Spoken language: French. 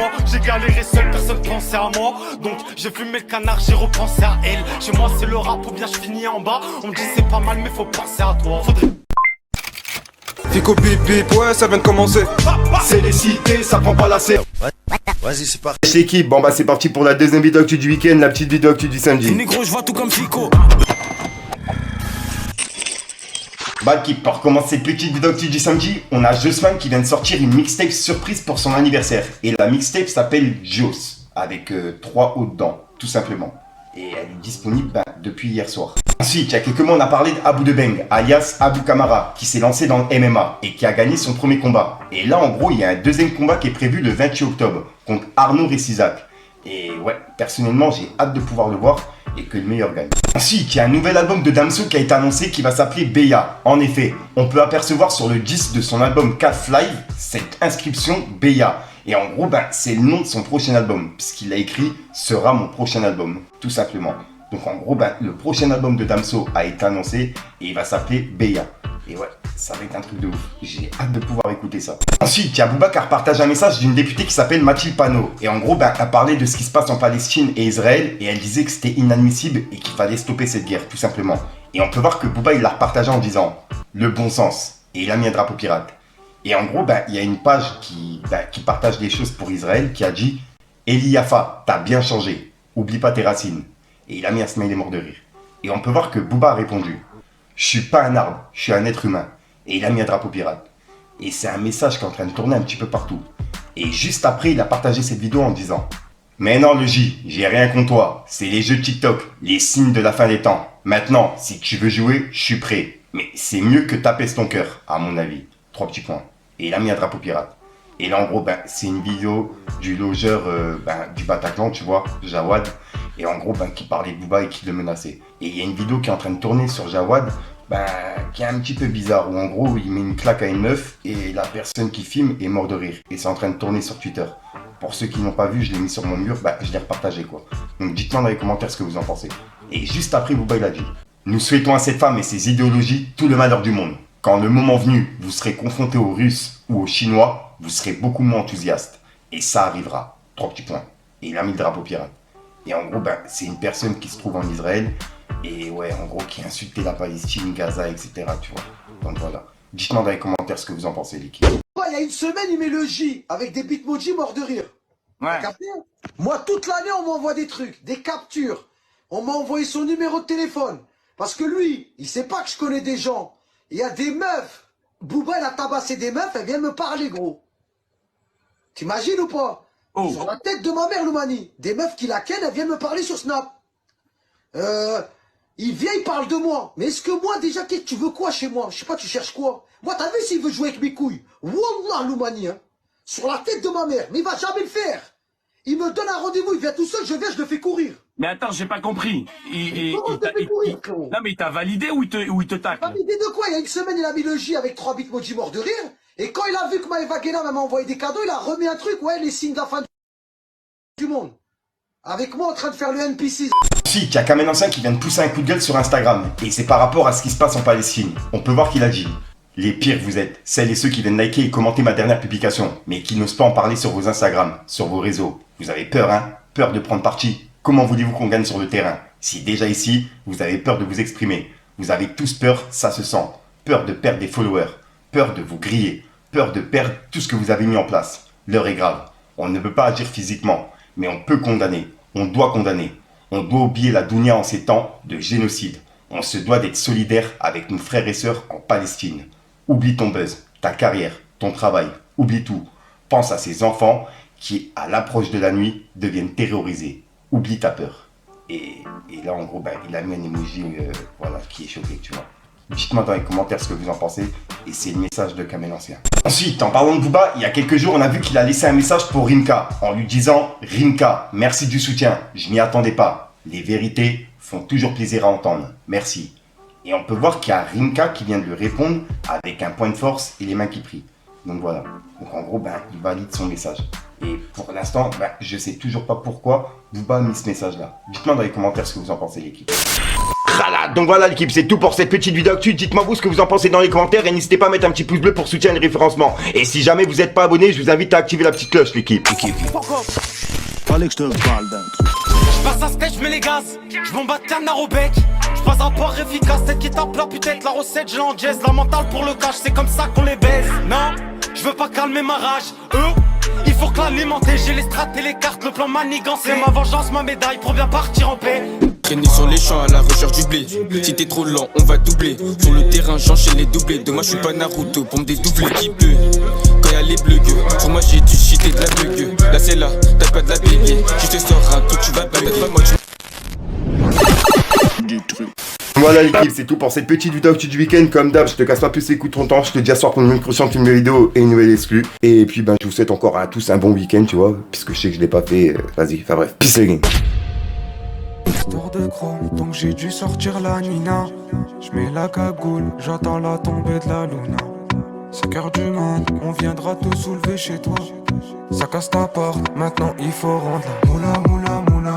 moi. J'ai galéré seul, personne pensait à moi. Donc j'ai fumé le canard, j'ai repensé à elle. Chez moi c'est le rap ou bien je finis en bas. On me dit c'est pas mal mais faut penser à toi. Faudrait... Fico bip bip, ouais ça vient de commencer. C'est les cités, ça prend pas la serre. Vas-y, c'est parti. L'équipe, bon bah c'est parti pour la deuxième vidéo actu du week-end, la petite vidéo actu du samedi. Négro, je vois tout comme Fico. Bah l'équipe, pour commencer cette petite vidéo actu du samedi, on a Jossman qui vient de sortir une mixtape surprise pour son anniversaire. Et la mixtape s'appelle Joss, avec 3 O dedans, tout simplement. Et elle est disponible depuis hier soir. Ensuite, il y a quelques mois, on a parlé d'Abou Debeng, alias Abou Kamara, qui s'est lancé dans le MMA et qui a gagné son premier combat. Et là, en gros, il y a un deuxième combat qui est prévu le 28 octobre contre Arnaud Ressizac. Et ouais, personnellement, j'ai hâte de pouvoir le voir et que le meilleur gagne. Ensuite, il y a un nouvel album de Damso qui a été annoncé qui va s'appeler Beya. En effet, on peut apercevoir sur le disque de son album Calf Live cette inscription Beya. Et en gros, c'est le nom de son prochain album, puisqu'il a écrit « Sera mon prochain album », tout simplement. Donc en gros, le prochain album de Damso a été annoncé et il va s'appeler Beya. Et ouais, ça va être un truc de ouf. J'ai hâte de pouvoir écouter ça. Ensuite, il y a Booba qui a partagé un message d'une députée qui s'appelle Mathilde Panot. Et en gros, elle parlait de ce qui se passe en Palestine et Israël. Et elle disait que c'était inadmissible et qu'il fallait stopper cette guerre, tout simplement. Et on peut voir que Booba, il l'a repartagé en disant « Le bon sens ». Et il a mis un drapeau pirate. Et en gros, il y a une page qui partage des choses pour Israël qui a dit « Eli Yafa, t'as bien changé. Oublie pas tes racines ». Et il a mis un smiley mort de rire. Et on peut voir que Booba a répondu « Je suis pas un arbre, je suis un être humain ». Et il a mis un drapeau pirate. Et c'est un message qui est en train de tourner un petit peu partout. Et juste après, il a partagé cette vidéo en disant « Mais non le J, j'ai rien contre toi. C'est les jeux TikTok, les signes de la fin des temps. Maintenant, si tu veux jouer, je suis prêt. Mais c'est mieux que taper ton cœur, à mon avis. » 3 petits points. Et il a mis un drapeau pirate. Et là, en gros, c'est une vidéo du logeur du Bataclan, tu vois, Jawad. Et en gros, qui parlait de Booba et qui le menaçait. Et il y a une vidéo qui est en train de tourner sur Jawad, qui est un petit peu bizarre. Où en gros, il met une claque à une meuf et la personne qui filme est mort de rire. Et c'est en train de tourner sur Twitter. Pour ceux qui n'ont pas vu, je l'ai mis sur mon mur, je l'ai repartagé, quoi. Donc dites-moi dans les commentaires ce que vous en pensez. Et juste après, Booba, il a dit « Nous souhaitons à cette femme et ses idéologies tout le malheur du monde. Quand le moment venu, vous serez confronté aux Russes ou aux Chinois, vous serez beaucoup moins enthousiaste. Et ça arrivera. » 3 petits points. Et il a mis le drapeau pirate. Et en gros, c'est une personne qui se trouve en Israël. Et ouais, en gros, qui insultait la Palestine, Gaza, etc. Tu vois. Donc voilà. Dites-moi dans les commentaires ce que vous en pensez, l'équipe. Il y a une semaine, il met le J avec des bitmojis morts de rire. Ouais. Capté ? Moi, toute l'année, on m'envoie des trucs, des captures. On m'a envoyé son numéro de téléphone. Parce que lui, il sait pas que je connais des gens. Il y a des meufs. Booba, il a tabassé des meufs, elles viennent me parler, gros. T'imagines ou pas? Oh. Sur la tête de ma mère, Loumani. Des meufs qui la kennent, elles viennent me parler sur Snap. Il vient, il parle de moi. Mais est-ce que moi, déjà, tu veux quoi chez moi? Je sais pas, tu cherches quoi? Moi, t'as vu s'il veut jouer avec mes couilles? Wallah, Loumani, hein. Sur la tête de ma mère. Mais il va jamais le faire. Il me donne un rendez-vous, il vient tout seul, je viens, je le fais courir. Mais attends, j'ai pas compris. Non, mais il t'a validé ou il te tacle? Validé de quoi? Il y a une semaine, il a mis le J avec 3 bitmojis morts de rire. Et quand il a vu que Maëva Guéna m'a envoyé des cadeaux, il a remis un truc, ouais, les signes de la fin du monde. Avec moi en train de faire le NPC. Ensuite, il y a Kamel Ancien qui vient de pousser un coup de gueule sur Instagram. Et c'est par rapport à ce qui se passe en Palestine. On peut voir qu'il a dit « Les pires vous êtes, celles et ceux qui viennent liker et commenter ma dernière publication, mais qui n'osent pas en parler sur vos Instagram, sur vos réseaux. Vous avez peur, hein? Peur de prendre parti. Comment voulez-vous qu'on gagne sur le terrain? Si déjà ici, vous avez peur de vous exprimer. Vous avez tous peur, ça se sent. Peur de perdre des followers. Peur de vous griller. Peur de perdre tout ce que vous avez mis en place. L'heure est grave. On ne peut pas agir physiquement, mais on peut condamner. On doit condamner. On doit oublier la dounia en ces temps de génocide. On se doit d'être solidaire avec nos frères et sœurs en Palestine. Oublie ton buzz, ta carrière, ton travail. Oublie tout. Pense à ces enfants qui, à l'approche de la nuit, deviennent terrorisés. Oublie ta peur. Et là, en gros, il a mis un emoji qui est choqué, tu vois. Dites-moi dans les commentaires ce que vous en pensez. Et c'est le message de Kamel Ancien. Ensuite, en parlant de Booba, il y a quelques jours, on a vu qu'il a laissé un message pour Rimka. En lui disant « Rimka, merci du soutien. Je m'y attendais pas. Les vérités font toujours plaisir à entendre. Merci. » Et on peut voir qu'il y a Rimka qui vient de lui répondre avec un point de force et les mains qui prient. Donc voilà. Donc en gros, il valide son message. Et pour l'instant, je sais toujours pas pourquoi Booba a mis ce message-là. Dites-moi dans les commentaires ce que vous en pensez, l'équipe. Crala. Donc voilà l'équipe, c'est tout pour cette petite vidéo actu. Dites-moi vous ce que vous en pensez dans les commentaires et n'hésitez pas à mettre un petit pouce bleu pour soutenir le référencement. Et si jamais vous n'êtes pas abonné, je vous invite à activer la petite cloche l'équipe. Fallait que je te parle d'un truc. Je passe un stage, je mets les gaz. Je m'en bats canard au bec. Je passe un port efficace. Tête qui tape là, putain, la recette, je l'enjazz. La mentale pour le cash, c'est comme ça qu'on les baise. Non, je veux pas calmer ma rage. Il faut que l'alimenter. J'ai les strates et les cartes, le plan manigancé. C'est ma vengeance, ma médaille pour bien partir en paix. Traîner sur les champs à la recherche du blé. Si t'es trop lent, on va doubler. Sur le terrain, j'enchaîne les doublés. Demain, je suis pas Naruto pour me dédoubler. Qui peut quand y'a les bleus gueux. Sur moi, j'ai du shit et de la bugue. Là, c'est là, t'as pas de la bégaye. Je te sors un tout, tu vas pas mettre moi, tu. Du truc. Voilà l'équipe, c'est tout pour cette petite vidéo actu du week-end. Comme d'hab, je te casse pas plus les coups de ton temps. Je te dis à soir pour une prochaine vidéo et une nouvelle exclue. Et puis je vous souhaite encore à tous un bon week-end, tu vois. Puisque je sais que je l'ai pas fait. Vas-y, enfin bref. Peace again. Histoire de chrome, donc j'ai dû sortir la Nina. J'mets la cagoule, j'attends la tombée de la luna. 5h du mat, on viendra te soulever chez toi. Ça casse ta porte, maintenant il faut rendre la moula moula moula.